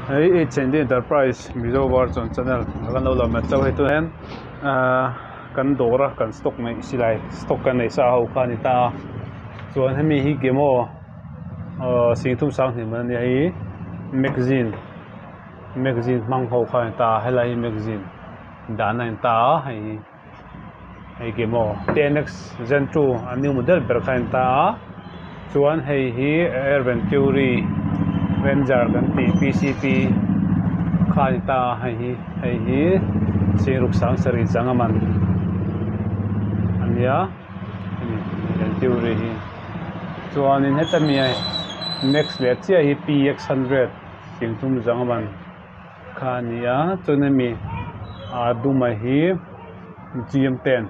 Hey, Change Enterprise Mizo Warson channel kan lo lam chau he tu hen kan dora kan stock nei silai stock kan nei sa ho khan ta chuan hemi hi gemo singthum sang ni man hi magazine mang ho khan ta helai magazine dan nan ta hei gemo 10x Gen 2 a new model ber khan ta chuan hei hi Air Venturi Ranger kan ti PCP khai ta hei hi singruk sang sari changaman ania Venturi hi chuan in hetami next le chia hi PX100 singthum changaman khania chunemi aduma hi GM10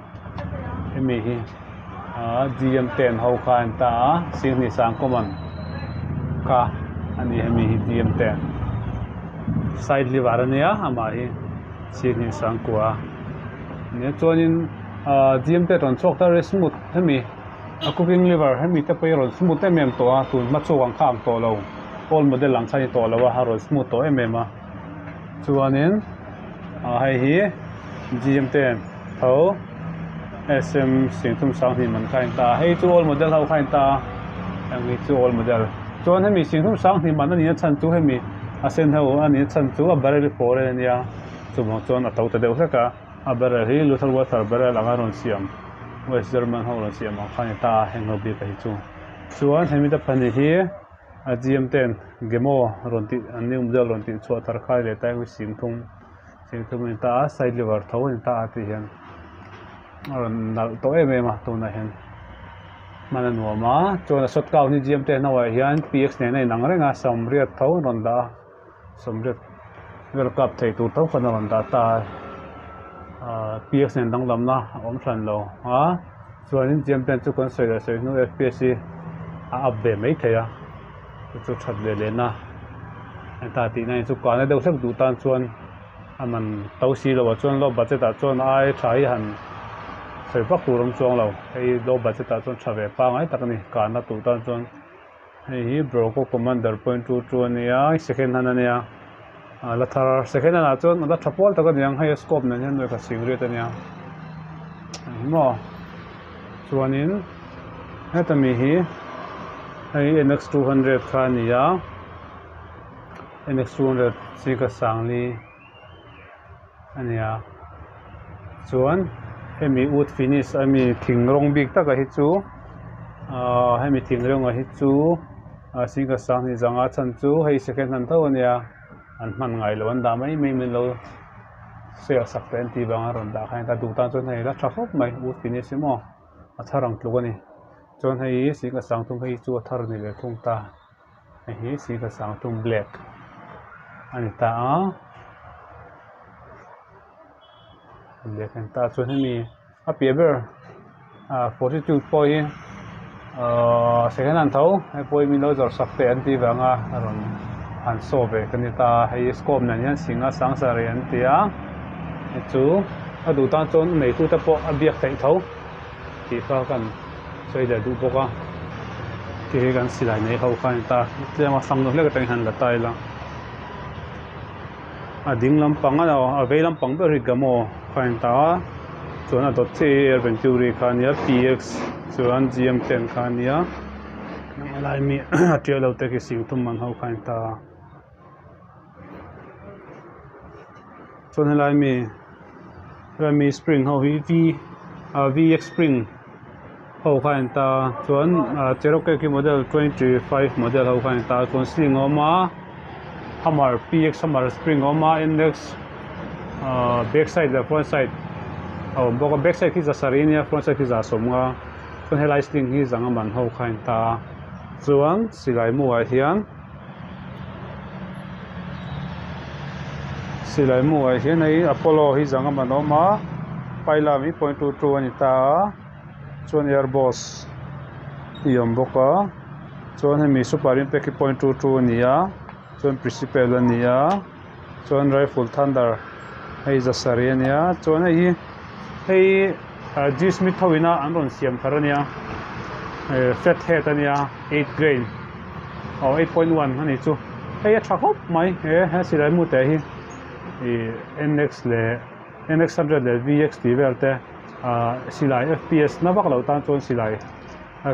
hemi hi GM10 ho khan ta singni sang koman ka ani hemi hi GM10 side liver ania ama hi singni sang kwa ne chuanin GM10 ron chok ta smooth hemi cooking liver hemi te pai ron smooth em to a tu ma chuang kham to lo all model lang chai to lo ha ron smooth to em a chuanin hei hi GM10 tho SM singthum sang ni man khain ta hei chu all model ho khain ta angi chu all model chuan hemi singthum sang ni man ani chan chu hemi a sen ho ani chan chu a barrel 4 ania chumang chuan a to ta deuh hleka a barrel hi Luther Water barrel anga ron siam West German ho ron siam khain ta henglo bi ka hi chu chuan hemi ta pani hi a GM10 gemo ron ti an new model ron ti chua thar khai le tai wi singthum in ta side liver tho in ta ati hian nal to em a to na hen mana nuama chona shot kau ni GM10 na wa hian PX ne nei nang renga somriat tho ron da somriat World Cup thei tu tho khana ron da ta PX ne dang lam na om thlan lo chuanin GM10 chu kon soi nu FPS a upbe mai theya chu that le na ta ti nai chu ka na deuh sak du tan chuan aman tausi lo chuan lo budget a chuan ai thai han sei pak turam chuang lo hei lo budget a chuan thave pa ngai takani kana tu tan chuan hei hi Broco Commander .22 ania second hand ania la thar second hand a chuan la thapol taka niang hei scope na hian ka singret ania mo chuanin hetami hi hei NX200 khania NX200 sika sangli ania chuan hemi wood finish ami thingrong bik taka hi chu hemi thingrong a hi chu sika sang ni zanga chan chu hei second hand tho ania an man ngai lo an da mai min lo se sak ten ti banga ron da khain ta du tan chuan hei la thahop mai wood finish mo a tharang tluk ani chuan hei sika sang thum hei chu thar ni le thung ta hei sika sang thum black ani ta lekan ta chuan hemi a piaber 42 point second hand tho ai poi mi lo jor sakte an ti wanga ron han so ve kanita hei scope na hian singa sangsari an tia chu a du ta chuan nei tu ta po a biak thei tho ti kha kan sei da du boka ti kan silai nei ho khan ta tlema sang no hleka tang han la tai la a ding lampang a vei lampang ber hi gamo khan ta chuan a dot che Air Venturi khania PX chuan GM10 khania lai mi tial lo te ki singthum man ho khan ta chuan lai mi spring ho hi VX spring ho khan ta chuan Cherokee ki model 25 model ho khan ta chuan sling oma Hammer PX Hammer spring oma index back side the front side boka back side ki za sarinia front side ki za somnga chuan helai sling hi zanga man ho khan ta chuan silai mu a hian ei Apollo hi zanga man oma paila mi .22 ani ta chuan Airbus iom boka chuan hemi Super Impact ki .22 ania chuan Principal ania chuan Rifle Thunder hei za sari ania chuan hei G Smith hoina an ron siam thar ania fat head ania 8 grain 8.1 ani chu hei tha khop mai he silai mu te hi NX le NX100 le VX ti velte silai FPS na bak lo tan chon silai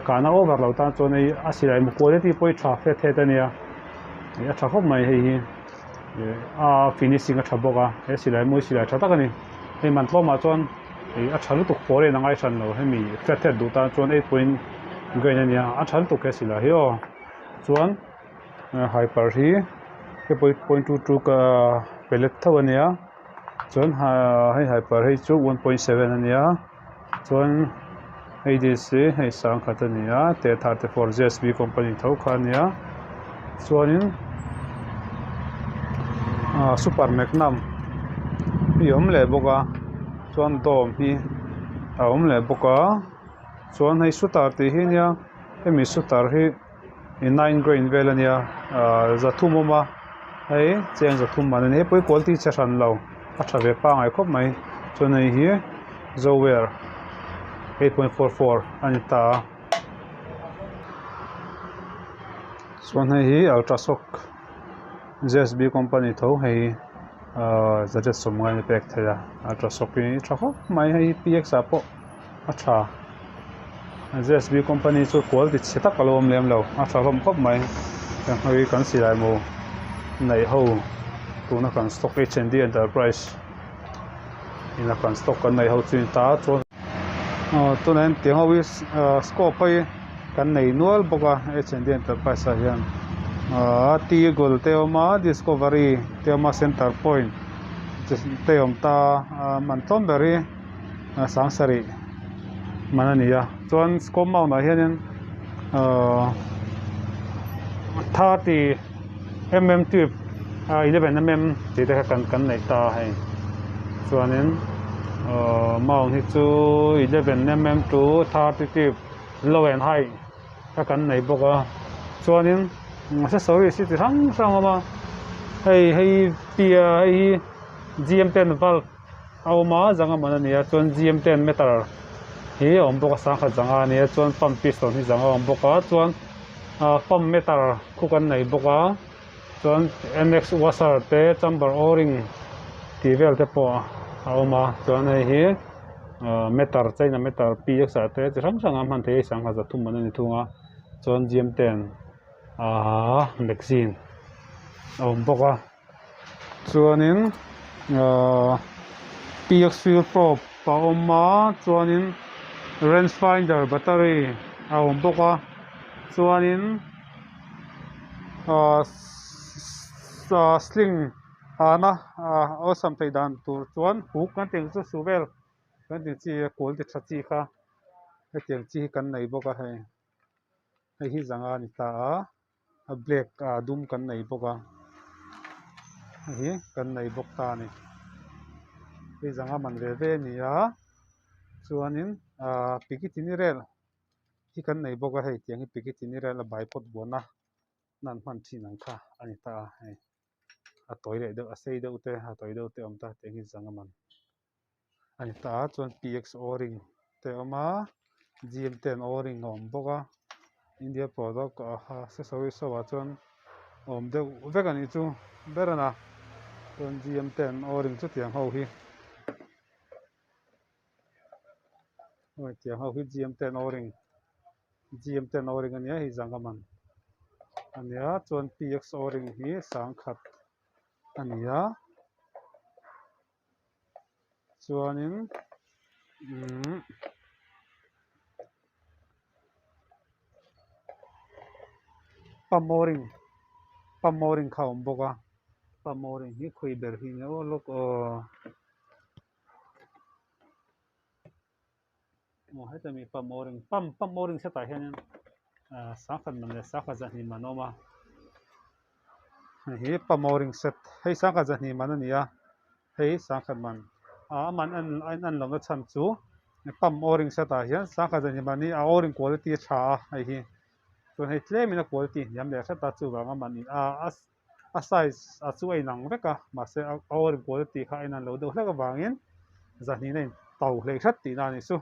kana over lo tan chon ei a silai mu quality poi tha fe the ta nia a tha khop mai hei hi finishing a tha boka he silai mu silai tha tak ani hei man tlo ma chon a thalu tu pore na ngai san lo he mi flat du tan chon 8 point gain ania a thalu tu ke silai hi o chuan hyper hi ke 0.22 ka pellet thawania chuan hei hyper hei chu 1.7 ania chuan ADC hei sang khat ania T34 JSB company tho kha ania chuanin super magnum hi om le boka chuan dom hi om le boka chuan hei sutar ti hi nia hemi sutar hi 9 grain vel ania zathum oma hei cheng zathum man ani poi quality cha ran lo a tha ve pa ngai khop mai chuan hei hi zower 8.44 ani ta chuan hei hi ultrashock JSB company tho hei zajet som ngai ni pek theya ultrashock ni tha khop mai hei PX a po a tha JSB company chu quality cheta kalom lem lo a tha hlom khop mai hei kan silai mo nei ho tuna kan stock HND enterprise ina kan stock kan nei ho chin ta chu tunen tiang ho scope pai kan nei nual boka HND enterprise a hian ti gol teoma discovery teoma center point teom ta mantonberry sangsari manania chuan scope mau na hianin 30 mm tube 11 mm ti te kan nei ta hai chuanin mau hi chu 11 mm to 30 tube low and high ka kan nei boka chuanin se sorry si ti sang ma hei pia hei GM10 valve awma zanga manania chuan GM10 meter hi om boka sang kha zanga ania chuan pump piston hi zanga om boka chuan pump meter khu kan nei boka chuan NX washer te chamber o-ring ti vel te po awma chuan hei hi meter chaina meter PX te chi sang am han the sang kha zathum man ani thunga chuan GM10 magazine awm boka chuanin PX fuel probe pa awma chuanin range finder battery awm boka chuanin sling ana awesome thei dan tur chuan huk kan teng chu suvel kan teng chi quality tha chi kha he teng chi kan nei boka hei hi zanga ni ta black dum kan nei boka hi kan nei bok ta ni hi zanga man ve ve ni a chuanin pikitini rel hi kan nei boka hei tiang hi pikitini rel a baipot bona nan man thin ang kha ani ta hei a toilet de a sei de ute a toi de ute om ta tiang hi zanga man ani ta chuan PX o-ring te oma GM10 o-ring om boka India product accessory so wa chuan om de vek ani chu berana chuan GM10 o-ring chu tiang ho hi tiang ho hi GM10 o-ring ania hi zanga man ania chuan PX o-ring hi sang khat ania chuanin pump o-ring kha awm boka pump o-ring hi khui ber hi ne lok hetami pump o-ring se ta hianin sang khat man le sang khat zahni man awma hi pump o-ring set hei sang khat zahni man ania hei sang khat man man an lom na chan chu pump o-ring set a hian sang khat zahni man ni o-ring quality tha hei hi chuan hei tlemina quality niam le thata chu wanga man in a size a chu ei nang veka ma se o-ring quality kha in an lo deuh hlek awangin zahni nei tau hlei that ti na ni chu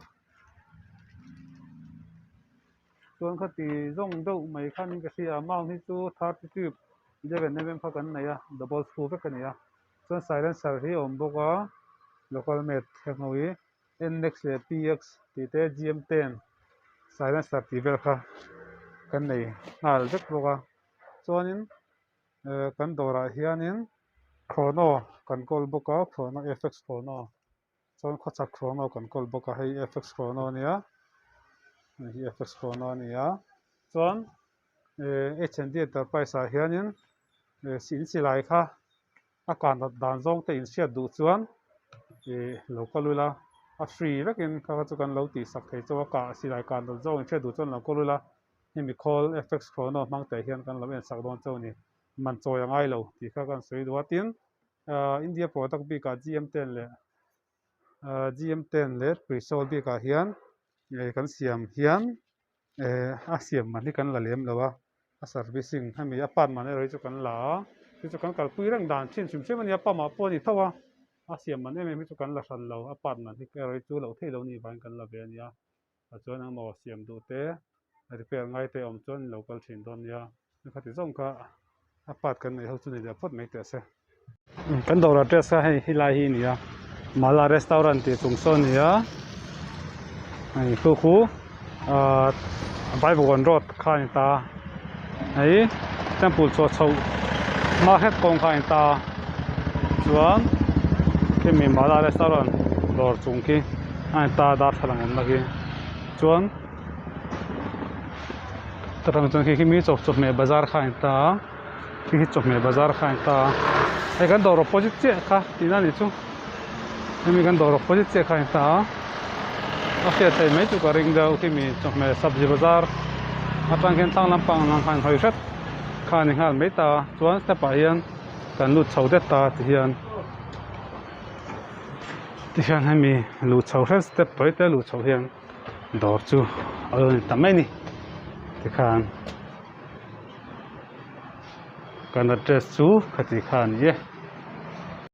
chuan khati zong deuh mai khan ka hria mau hi chu 30 tube 11mm pha kan nei a double screw vek ani a chuan silencer hi awm bawk a local mate thenghowi NX le PX tite GM10 silencer ti vel kha kan nei ngal vek bawk a chuanin kan dawrah hianin chrono kan call bawk a chrono FX chrono chuan khawchak chrono kan call bawk a hei FX chrono ania hi FX chrono ania chuan HND Enterprise ah hianin sin silai kha a kan dan zawng te in hriat duh chuan local wila a free vekin kha chu kan lo ti sak thei chu a ka silai kan dan zawng in hriat duh chuan local wila hemi call FX chrono hmang te hian kan lo en sak dawn chu ni man chawi angai lo ti kha kan soi duah tin India product bik ah GM10 le Crisol bik ah hian kan siam hian a siam man hi kan la lem lo a servicing hemi a pan man eroi chu kan la a chu kan kalpui rang dan thin sim sem ani a pama pawh ni thawa a siam man em chu kan la hran lo a pan man hi eroi chu lo thei lo ni van kan la ve ania a chuan ang maw siam du te repair ngai te om chuan local thin don nia khati zawng kha a pat kan nei ho chu ni da phot mai te se kan dawr address kha hei hilai hi nia Mala restaurant ti chungsaw nia ai khu Baibuan Road khain ta ai temple cho chho market kong khain ta chuan ke mi Mala restaurant dawr chung ki ai ta dar thalang om lagi chuan tarang chuan ki mi chok me bazar khain ta ki chok me bazar khain ta ai kan dawr opposite che kha tina ni chu mi kan dawr opposite che khain ta a fiat thei mai chu ka ring deuh ki mi chok me sabji bazar atang khen tang lampang lang khan hoi rat khan ni ngal mai ta chuan step ah hian kan lut chho det ta ti hian hemi lut chho ret step toi te lut chho hian dawr chu tam mai ni ti khan kan address chu khati khan ye